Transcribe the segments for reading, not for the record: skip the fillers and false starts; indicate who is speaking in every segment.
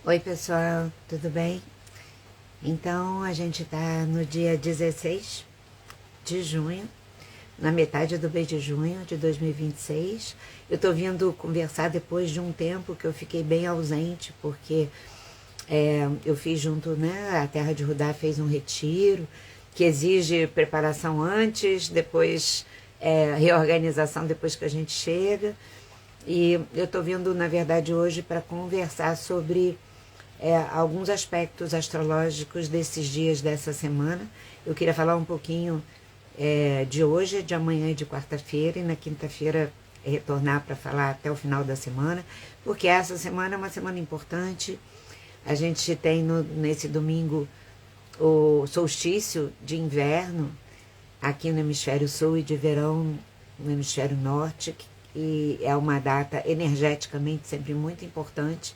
Speaker 1: Oi pessoal, tudo bem? Então a gente está no dia 16 de junho, na metade do mês de junho de 2026. Eu estou vindo conversar depois de um tempo que eu fiquei bem ausente, porque eu fiz junto, né? A Terra de Rudá fez um retiro que exige preparação antes, depois reorganização depois que a gente chega. E eu estou vindo, na verdade, hoje para conversar sobre alguns aspectos astrológicos desses dias dessa semana. Eu queria falar um pouquinho de hoje, de amanhã e de quarta-feira, e na quinta-feira retornar para falar até o final da semana, porque essa semana é uma semana importante. A gente tem nesse domingo o solstício de inverno aqui no hemisfério sul e de verão no hemisfério norte, e é uma data energeticamente sempre muito importante,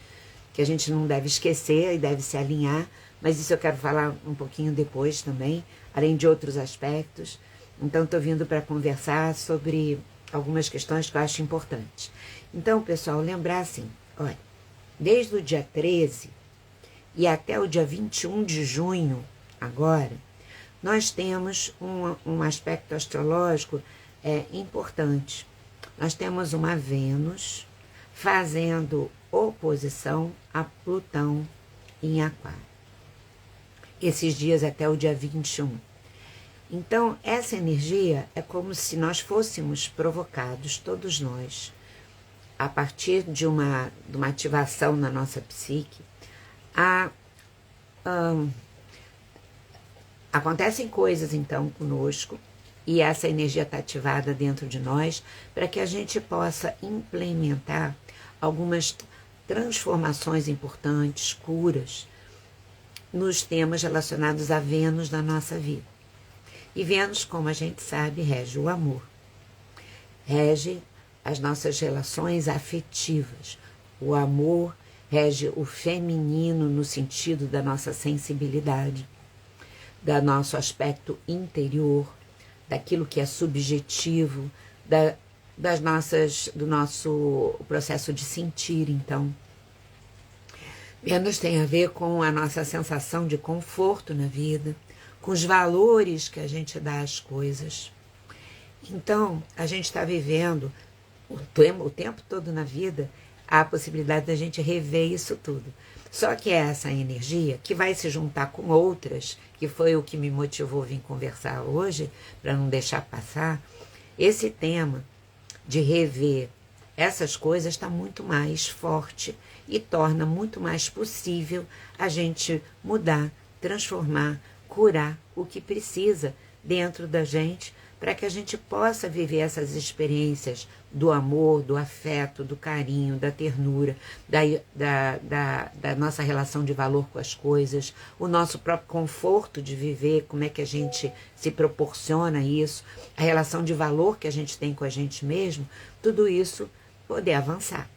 Speaker 1: que a gente não deve esquecer e deve se alinhar, mas isso eu quero falar um pouquinho depois também, além de outros aspectos. Então estou vindo para conversar sobre algumas questões que eu acho importantes. Então, pessoal, lembrar assim, olha, desde o dia 13 e até o dia 21 de junho, agora, nós temos um aspecto astrológico importante. Nós temos uma Vênus fazendo oposição a Plutão em Aquário. Esses dias até o dia 21. Então, essa energia é como se nós fôssemos provocados, todos nós, a partir de uma ativação na nossa psique, acontecem coisas, então, conosco, e essa energia está ativada dentro de nós para que a gente possa implementar algumas transformações importantes, curas, nos temas relacionados a Vênus na nossa vida. E Vênus, como a gente sabe, rege o amor, rege as nossas relações afetivas. O amor rege o feminino no sentido da nossa sensibilidade, do nosso aspecto interior, daquilo que é subjetivo, do nosso processo de sentir. Então, Vênus tem a ver com a nossa sensação de conforto na vida, com os valores que a gente dá às coisas. Então, a gente está vivendo o tempo todo na vida a possibilidade da gente rever isso tudo. Só que é essa energia que vai se juntar com outras, que foi o que me motivou a vir conversar hoje, para não deixar passar. Esse tema de rever essas coisas está muito mais forte e torna muito mais possível a gente mudar, transformar, curar o que precisa dentro da gente, para que a gente possa viver essas experiências do amor, do afeto, do carinho, da ternura, da nossa relação de valor com as coisas, o nosso próprio conforto de viver, como é que a gente se proporciona isso, a relação de valor que a gente tem com a gente mesmo, tudo isso poder avançar,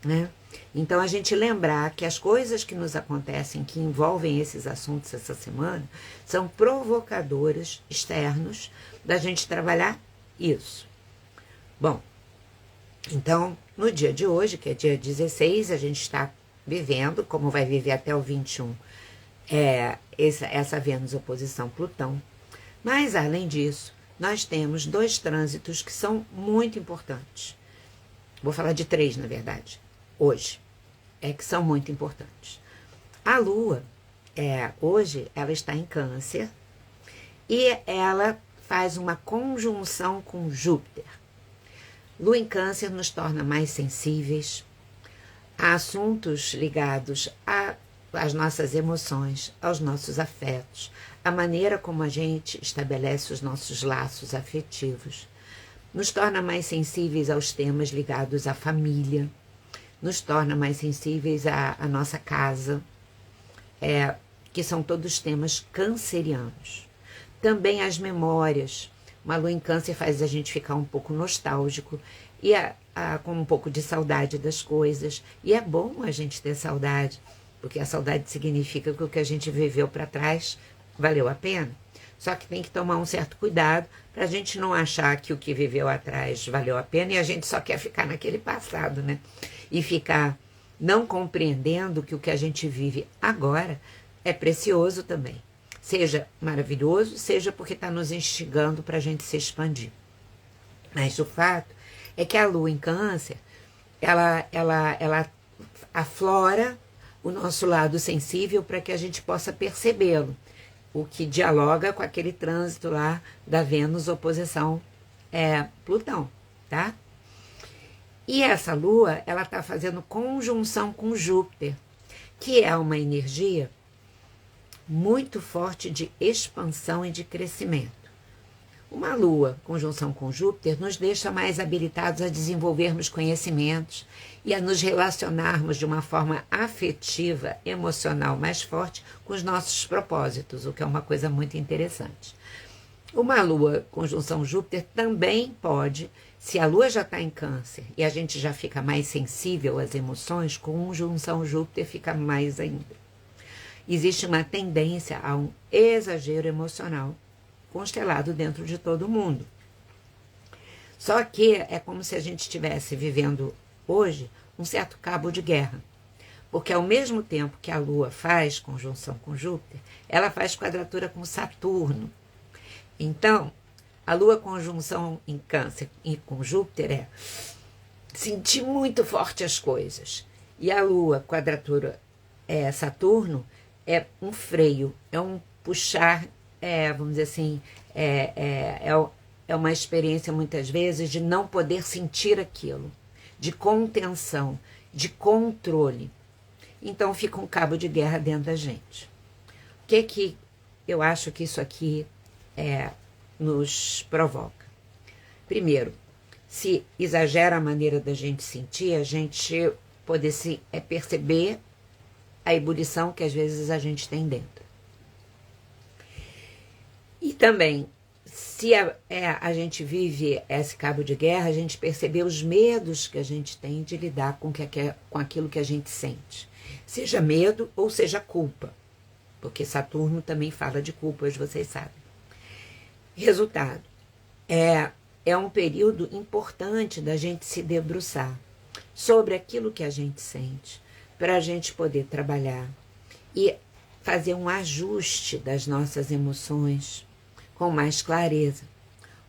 Speaker 1: né? Então, a gente lembrar que as coisas que nos acontecem, que envolvem esses assuntos essa semana, são provocadores externos da gente trabalhar isso. Bom, então, no dia de hoje, que é dia 16, a gente está vivendo, como vai viver até o 21, essa Vênus oposição Plutão. Mas, além disso, nós temos dois trânsitos que são muito importantes. Vou falar de três, na verdade, hoje, que são muito importantes. A Lua, hoje, ela está em Câncer e ela faz uma conjunção com Júpiter. Lua em Câncer nos torna mais sensíveis a assuntos ligados às nossas emoções, aos nossos afetos, a maneira como a gente estabelece os nossos laços afetivos. Nos torna mais sensíveis aos temas ligados à família, nos torna mais sensíveis à nossa casa, que são todos temas cancerianos. Também as memórias. Uma lua em Câncer faz a gente ficar um pouco nostálgico e com um pouco de saudade das coisas. E é bom a gente ter saudade, porque a saudade significa que o que a gente viveu para trás valeu a pena. Só que tem que tomar um certo cuidado para a gente não achar que o que viveu atrás valeu a pena e a gente só quer ficar naquele passado, né? E ficar não compreendendo que o que a gente vive agora é precioso também. Seja maravilhoso, seja porque está nos instigando para a gente se expandir. Mas o fato é que a Lua em Câncer, ela aflora o nosso lado sensível para que a gente possa percebê-lo, o que dialoga com aquele trânsito lá da Vênus oposição Plutão, tá? E essa Lua, ela está fazendo conjunção com Júpiter, que é uma energia muito forte de expansão e de crescimento. Uma Lua, conjunção com Júpiter, nos deixa mais habilitados a desenvolvermos conhecimentos e a nos relacionarmos de uma forma afetiva, emocional mais forte com os nossos propósitos, o que é uma coisa muito interessante. Uma Lua, conjunção Júpiter, também pode, se a Lua já está em Câncer e a gente já fica mais sensível às emoções, conjunção Júpiter fica mais ainda. Existe uma tendência a um exagero emocional constelado dentro de todo mundo. Só que é como se a gente estivesse vivendo hoje um certo cabo de guerra. Porque ao mesmo tempo que a Lua faz conjunção com Júpiter, ela faz quadratura com Saturno. Então, a Lua conjunção em Câncer e com Júpiter é sentir muito forte as coisas. E a Lua quadratura Saturno é um freio, é um puxar, vamos dizer assim, é uma experiência muitas vezes de não poder sentir aquilo, de contenção, de controle. Então fica um cabo de guerra dentro da gente. O que eu acho que isso aqui nos provoca? Primeiro, se exagera a maneira da gente sentir, a gente poder perceber a ebulição que às vezes a gente tem dentro. E também, se a gente vive esse cabo de guerra, a gente perceber os medos que a gente tem de lidar com aquilo que a gente sente. Seja medo ou seja culpa, porque Saturno também fala de culpa, hoje vocês sabem. Resultado, é um período importante da gente se debruçar sobre aquilo que a gente sente, para a gente poder trabalhar e fazer um ajuste das nossas emoções com mais clareza.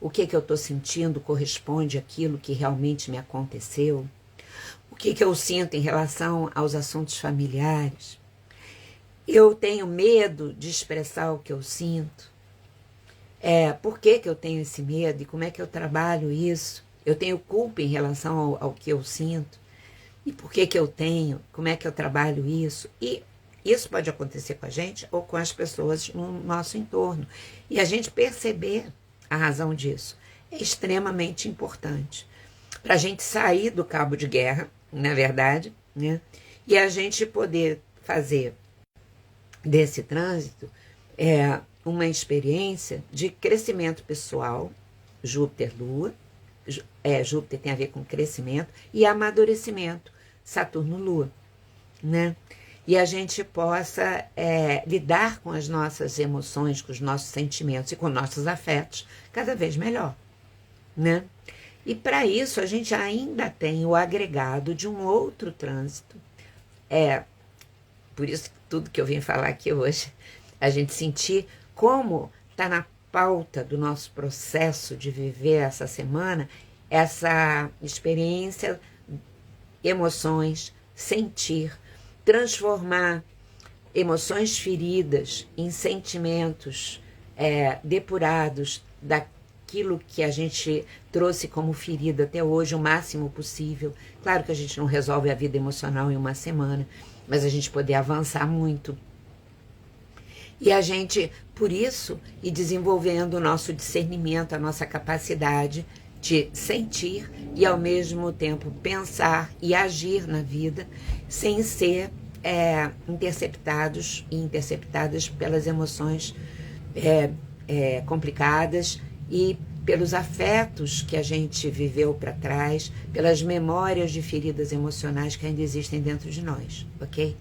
Speaker 1: O que eu estou sentindo corresponde àquilo que realmente me aconteceu? O que eu sinto em relação aos assuntos familiares? Eu tenho medo de expressar o que eu sinto? Por que eu tenho esse medo e como é que eu trabalho isso? Eu tenho culpa em relação ao que eu sinto? E por que eu tenho? Como é que eu trabalho isso? E isso pode acontecer com a gente ou com as pessoas no nosso entorno. E a gente perceber a razão disso é extremamente importante. Para a gente sair do cabo de guerra, na verdade, né? E a gente poder fazer desse trânsito uma experiência de crescimento pessoal, Júpiter-Lua, Júpiter tem a ver com crescimento, e amadurecimento, Saturno-Lua, né? E a gente possa lidar com as nossas emoções, com os nossos sentimentos e com nossos afetos cada vez melhor, né? E para isso a gente ainda tem o agregado de um outro trânsito. Por isso tudo que eu vim falar aqui hoje, a gente sentir como está na pauta do nosso processo de viver essa semana, essa experiência, emoções, sentir, transformar emoções feridas em sentimentos depurados daquilo que a gente trouxe como ferida até hoje, o máximo possível. Claro que a gente não resolve a vida emocional em uma semana, mas a gente poder avançar muito. E a gente, por isso, ir desenvolvendo o nosso discernimento, a nossa capacidade de sentir e, ao mesmo tempo, pensar e agir na vida sem ser interceptados e interceptadas pelas emoções complicadas e pelos afetos que a gente viveu para trás, pelas memórias de feridas emocionais que ainda existem dentro de nós, ok?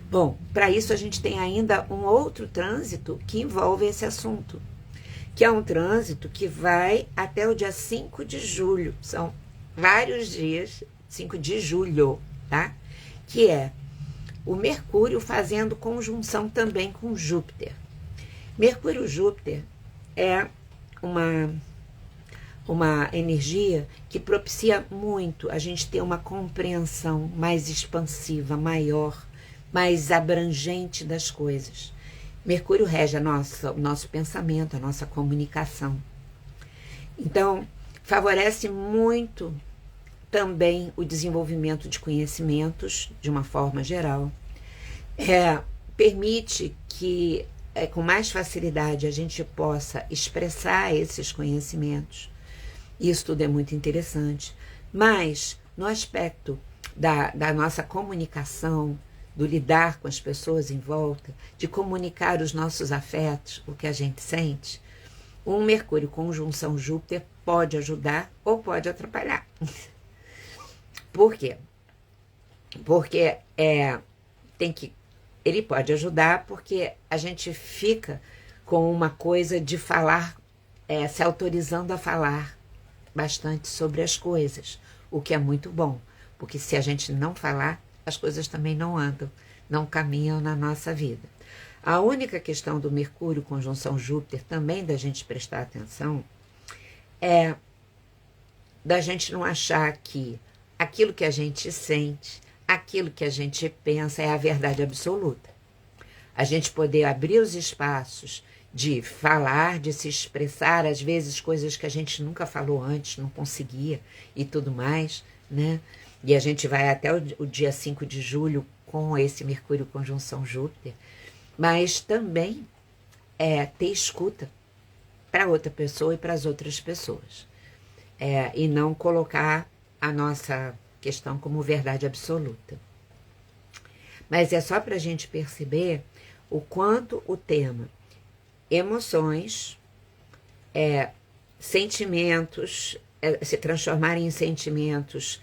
Speaker 1: Bom, para isso a gente tem ainda um outro trânsito que envolve esse assunto, que é um trânsito que vai até o dia 5 de julho, são vários dias, 5 de julho, tá? que é o Mercúrio fazendo conjunção também com Júpiter. Mercúrio e Júpiter é uma energia que propicia muito a gente ter uma compreensão mais expansiva, maior, mais abrangente das coisas. Mercúrio rege o nosso pensamento, a nossa comunicação. Então, favorece muito também o desenvolvimento de conhecimentos, de uma forma geral. Permite que, com mais facilidade, a gente possa expressar esses conhecimentos. Isso tudo é muito interessante. Mas, no aspecto da nossa comunicação, do lidar com as pessoas em volta, de comunicar os nossos afetos, o que a gente sente, um Mercúrio conjunção Júpiter pode ajudar ou pode atrapalhar. Por quê? Porque ele pode ajudar porque a gente fica com uma coisa de falar, se autorizando a falar bastante sobre as coisas, o que é muito bom, porque se a gente não falar, as coisas também não andam, não caminham na nossa vida. A única questão do Mercúrio conjunção Júpiter, também da gente prestar atenção, é da gente não achar que aquilo que a gente sente, aquilo que a gente pensa é a verdade absoluta. A gente poder abrir os espaços de falar, de se expressar, às vezes coisas que a gente nunca falou antes, não conseguia e tudo mais, né? E a gente vai até o dia 5 de julho com esse Mercúrio conjunção Júpiter, mas também ter escuta para outra pessoa e para as outras pessoas. E não colocar a nossa questão como verdade absoluta. Mas é só para a gente perceber o quanto o tema emoções, sentimentos, se transformarem em sentimentos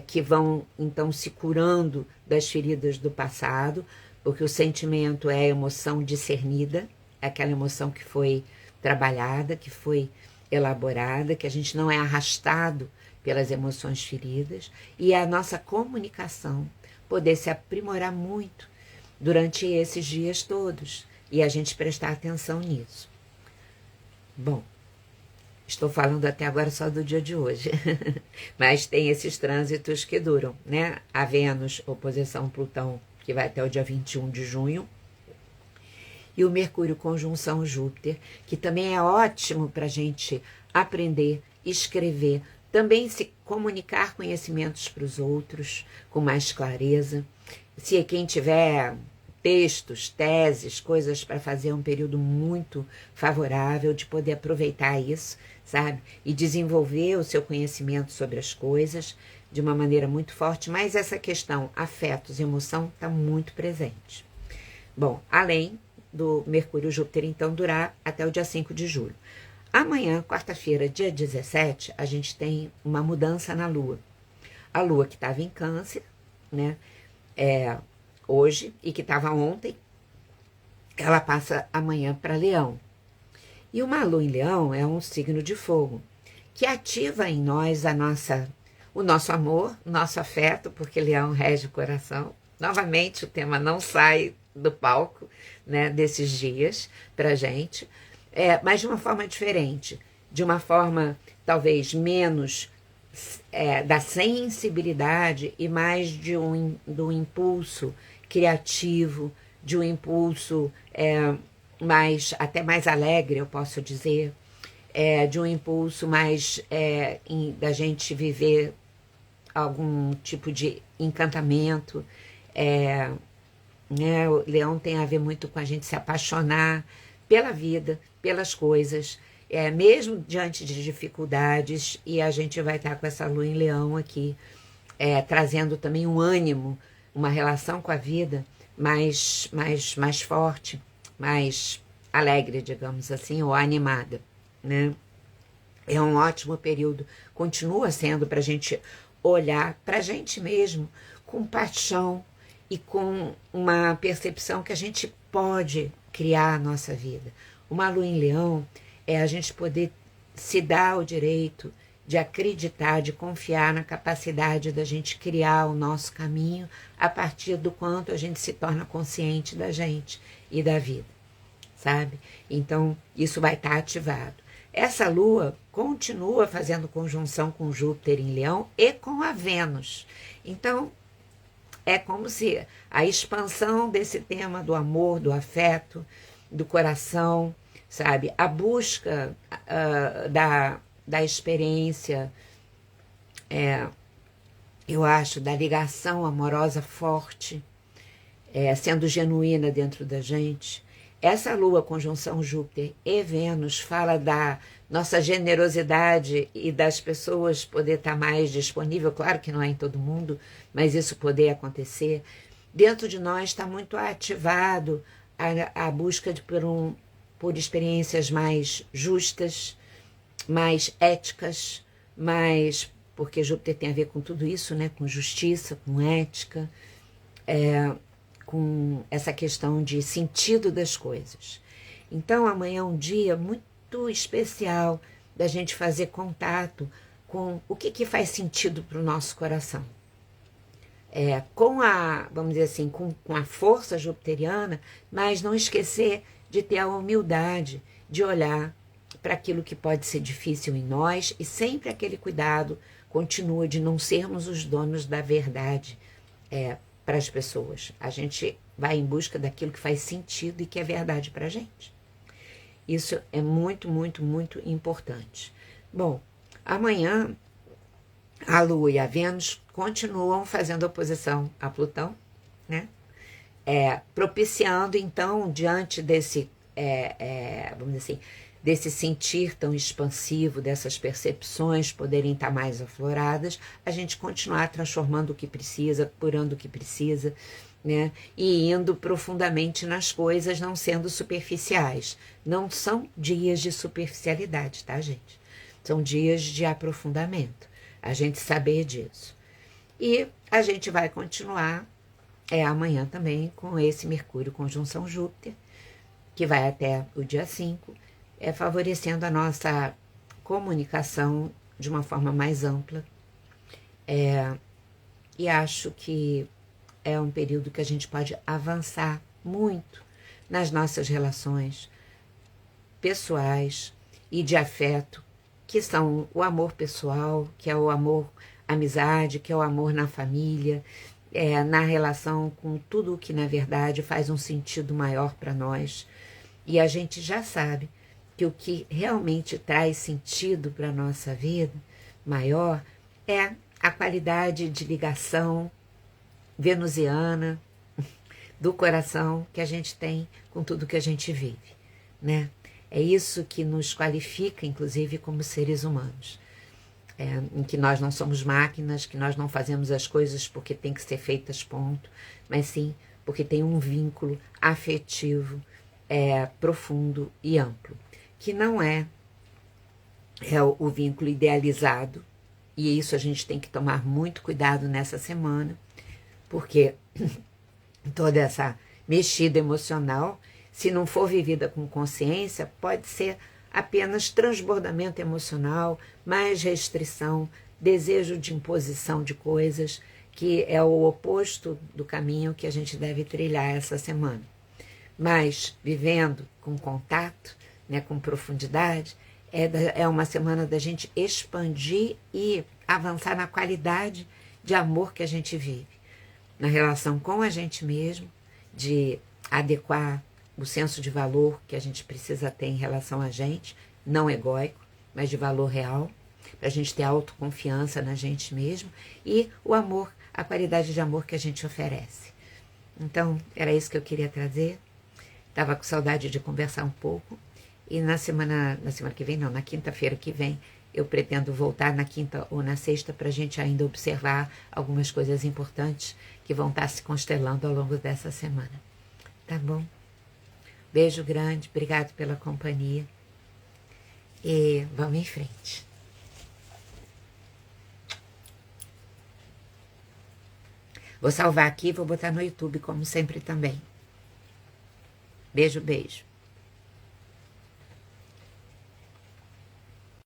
Speaker 1: que vão, então, se curando das feridas do passado, porque o sentimento é a emoção discernida, é aquela emoção que foi trabalhada, que foi elaborada, que a gente não é arrastado pelas emoções feridas, e a nossa comunicação poder se aprimorar muito durante esses dias todos, e a gente prestar atenção nisso. Bom, estou falando até agora só do dia de hoje, mas tem esses trânsitos que duram, né? A Vênus, oposição Plutão, que vai até o dia 21 de junho, e o Mercúrio conjunção Júpiter, que também é ótimo para a gente aprender, escrever, também se comunicar conhecimentos para os outros com mais clareza. Se quem tiver textos, teses, coisas para fazer, é um período muito favorável de poder aproveitar isso, sabe? E desenvolver o seu conhecimento sobre as coisas de uma maneira muito forte, mas essa questão afetos e emoção está muito presente. Bom, além do Mercúrio Júpiter, então, durar até o dia 5 de julho. Amanhã, quarta-feira, dia 17, a gente tem uma mudança na Lua. A Lua que estava em Câncer, né, hoje, e que estava ontem, ela passa amanhã para Leão. E uma Lua em Leão é um signo de fogo, que ativa em nós o nosso amor, o nosso afeto, porque Leão rege o coração. Novamente, o tema não sai do palco, né, desses dias para gente, mas de uma forma diferente, de uma forma talvez menos da sensibilidade e mais do impulso criativo, de um impulso até mais alegre, eu posso dizer, de um impulso mais da gente viver algum tipo de encantamento. O Leão tem a ver muito com a gente se apaixonar pela vida, pelas coisas, mesmo diante de dificuldades, e a gente vai estar com essa Lua em Leão aqui, trazendo também um ânimo, uma relação com a vida mais forte, mais alegre, digamos assim, ou animada, né? É um ótimo período, continua sendo para a gente olhar para a gente mesmo com paixão e com uma percepção que a gente pode criar a nossa vida. Uma Lua em Leão é a gente poder se dar o direito de acreditar, de confiar na capacidade da gente criar o nosso caminho a partir do quanto a gente se torna consciente da gente e da vida, sabe? Então, isso vai estar ativado. Essa lua continua fazendo conjunção com Júpiter em Leão e com a Vênus. Então, é como se a expansão desse tema do amor, do afeto, do coração, sabe? A busca da experiência, eu acho, da ligação amorosa forte, sendo genuína dentro da gente. Essa lua conjunção Júpiter e Vênus fala da nossa generosidade e das pessoas poder estar mais disponível. Claro que não é em todo mundo, mas isso poder acontecer. Dentro de nós está muito ativado a busca por experiências mais justas, mais éticas, porque Júpiter tem a ver com tudo isso, né? Com justiça, com ética, com essa questão de sentido das coisas. Então, amanhã é um dia muito especial da gente fazer contato com o que faz sentido para o nosso coração. Vamos dizer assim, com a força jupiteriana, mas não esquecer de ter a humildade de olhar para aquilo que pode ser difícil em nós e sempre aquele cuidado continua de não sermos os donos da verdade para as pessoas. A gente vai em busca daquilo que faz sentido e que é verdade para a gente. Isso é muito, muito, muito importante. Bom, amanhã a Lua e a Vênus continuam fazendo oposição a Plutão, né? Propiciando, então, diante desse, vamos dizer assim, desse sentir tão expansivo, dessas percepções poderem estar mais afloradas, a gente continuar transformando o que precisa, curando o que precisa, né? E indo profundamente nas coisas, não sendo superficiais. Não são dias de superficialidade, tá, gente? São dias de aprofundamento. A gente saber disso. E a gente vai continuar amanhã também com esse Mercúrio conjunção Júpiter, que vai até o dia 5, favorecendo a nossa comunicação de uma forma mais ampla. E acho que é um período que a gente pode avançar muito nas nossas relações pessoais e de afeto, que são o amor pessoal, que é o amor amizade, que é o amor na família, na relação com tudo o que, na verdade, faz um sentido maior para nós. E a gente já sabe que o que realmente traz sentido para a nossa vida maior é a qualidade de ligação venusiana do coração que a gente tem com tudo que a gente vive, né? É isso que nos qualifica, inclusive, como seres humanos. Em que nós não somos máquinas, que nós não fazemos as coisas porque tem que ser feitas, ponto, mas sim porque tem um vínculo afetivo profundo e amplo, que não é o vínculo idealizado, e isso a gente tem que tomar muito cuidado nessa semana, porque toda essa mexida emocional, se não for vivida com consciência, pode ser apenas transbordamento emocional, mais restrição, desejo de imposição de coisas, que é o oposto do caminho que a gente deve trilhar essa semana. Mas vivendo com contato, né, com profundidade, é uma semana da gente expandir e avançar na qualidade de amor que a gente vive, na relação com a gente mesmo, de adequar o senso de valor que a gente precisa ter em relação a gente, não egóico, mas de valor real, para a gente ter autoconfiança na gente mesmo, e o amor, a qualidade de amor que a gente oferece. Então, era isso que eu queria trazer. Estava com saudade de conversar um pouco, e na semana que vem, não, na quinta-feira que vem, eu pretendo voltar na quinta ou na sexta para a gente ainda observar algumas coisas importantes que vão estar se constelando ao longo dessa semana. Tá bom? Beijo grande, obrigado pela companhia e vamos em frente. Vou salvar aqui e vou botar no YouTube, como sempre também. Beijo, beijo.